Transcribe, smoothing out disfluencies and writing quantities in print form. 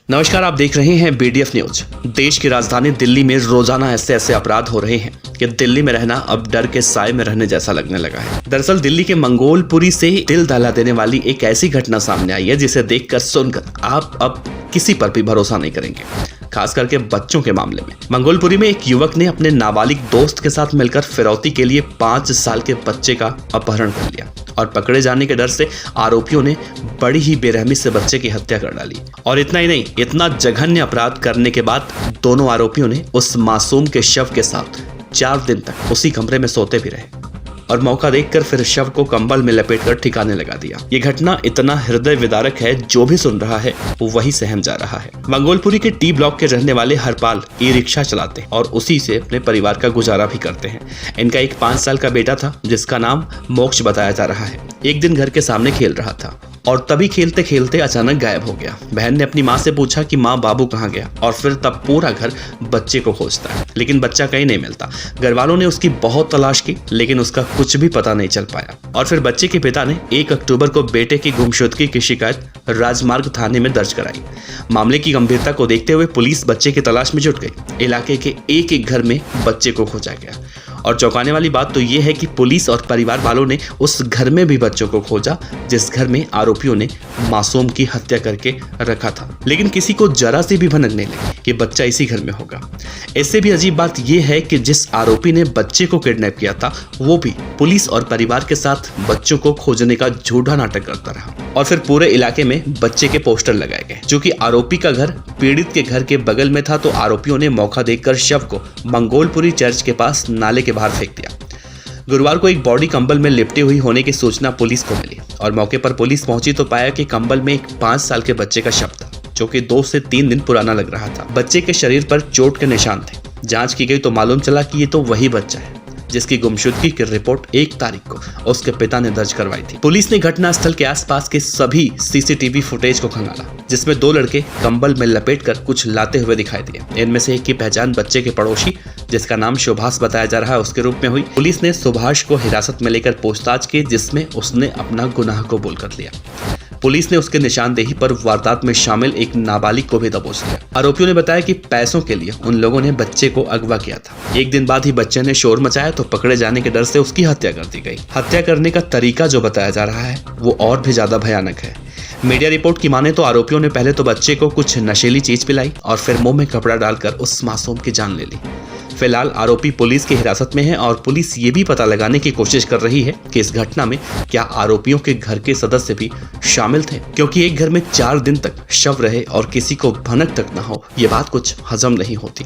नमस्कार, आप देख रहे हैं BDF न्यूज। देश की राजधानी दिल्ली में रोजाना ऐसे अपराध हो रहे हैं कि दिल्ली में रहना अब डर के साए में रहने जैसा लगने लगा है। दरअसल दिल्ली के मंगोलपुरी से दिल दहला देने वाली एक ऐसी घटना सामने आई है जिसे देखकर सुनकर आप अब किसी पर भी भरोसा नहीं करेंगे, खास करके बच्चों के मामले में। मंगोलपुरी में एक युवक ने अपने नाबालिग दोस्त के साथ मिलकर फिरौती के लिए 5 साल के बच्चे का अपहरण कर लिया और पकड़े जाने के डर से आरोपियों ने बड़ी ही बेरहमी से बच्चे की हत्या कर डाली। और इतना ही नहीं, इतना जघन्य अपराध करने के बाद दोनों आरोपियों ने उस मासूम के शव के साथ 4 दिन तक उसी कमरे में सोते भी रहे और मौका देखकर फिर शव को कंबल में लपेटकर ठिकाने लगा दिया। ये घटना इतना हृदय विदारक है, जो भी सुन रहा है वो वही सहम जा रहा है। मंगोलपुरी के टी ब्लॉक के रहने वाले हरपाल ई-रिक्शा चलाते हैं और उसी से अपने परिवार का गुजारा भी करते हैं। इनका एक 5 साल का बेटा था जिसका नाम मोक्ष बताया जा रहा है। एक दिन घर के सामने खेल रहा था और तभी खेलते खेलते अचानक गायब हो गया। बहन ने अपनी माँ से पूछा कि माँ बाबू कहाँ गया, और फिर तब पूरा घर बच्चे को खोजता है, लेकिन बच्चा कहीं नहीं मिलता। घर वालों ने उसकी बहुत तलाश की, लेकिन उसका कुछ भी पता नहीं चल पाया। और फिर बच्चे के पिता ने 1 अक्टूबर को बेटे की गुमशुदगी की शिकायत राजमार्ग थाने में दर्ज कराई। मामले की गंभीरता को देखते हुए पुलिस बच्चे की तलाश में जुट गई। इलाके के एक घर में बच्चे को खोजा गया और चौंकाने वाली बात तो ये है कि पुलिस और परिवार वालों ने उस घर में भी बच्चों को खोजा जिस घर में आरोपियों ने मासूम की हत्या करके रखा था। लेकिन किसी को जरा सी भी भनक नहीं लगी कि बच्चा इसी घर में होगा। इससे भी अजीब बात यह है कि जिस आरोपी ने बच्चे को किडनैप किया था वो भी पुलिस और परिवार के साथ बच्चों को खोजने का झूठा नाटक करता रहा। और फिर पूरे इलाके में बच्चे के पोस्टर लगाए गए। चूंकि आरोपी का घर पीड़ित के घर के बगल में था तो आरोपियों ने मौका देखकर शव को मंगोलपुरी चर्च के पास नाले के बाहर फेंक दिया। गुरुवार को एक बॉडी कंबल में लिपटी हुई होने की सूचना पुलिस को मिली और मौके पर पुलिस पहुंची तो पाया कि कंबल में एक 5 साल के बच्चे का शव था, जो कि 2 से 3 दिन पुराना लग रहा था। बच्चे के शरीर पर चोट के निशान थे। जांच की गई तो मालूम चला कि ये तो वही बच्चा है जिसकी गुमशुदगी की रिपोर्ट 1 तारीख को उसके पिता ने दर्ज करवाई थी। पुलिस ने घटनास्थल के आसपास के सभी CCTV फुटेज को खंगाला, जिसमें 2 लड़के कंबल में लपेटकर कुछ लाते हुए दिखाई दिए। इनमें से एक की पहचान बच्चे के पड़ोसी, जिसका नाम सुभाष बताया जा रहा है, उसके रूप में हुई। पुलिस ने सुभाष को हिरासत में लेकर पूछताछ की, जिसमें उसने अपना गुनाह कबूल कर लिया। पुलिस ने उसके निशानदेही पर वारदात में शामिल एक नाबालिग को भी दबोच लिया। आरोपियों ने बताया कि पैसों के लिए उन लोगों ने बच्चे को अगवा किया था। 1 दिन बाद ही बच्चे ने शोर मचाया तो पकड़े जाने के डर से उसकी हत्या कर दी गई। हत्या करने का तरीका जो बताया जा रहा है वो और भी ज्यादा भयानक है। मीडिया रिपोर्ट की माने तो आरोपियों ने पहले तो बच्चे को कुछ नशीली चीज पिलाई और फिर मुंह में कपड़ा डालकर उस मासूम की जान ले ली। फिलहाल आरोपी पुलिस की हिरासत में है और पुलिस ये भी पता लगाने की कोशिश कर रही है कि इस घटना में क्या आरोपियों के घर के सदस्य भी शामिल थे, क्योंकि एक घर में 4 दिन तक शव रहे और किसी को भनक तक न हो, ये बात कुछ हजम नहीं होती।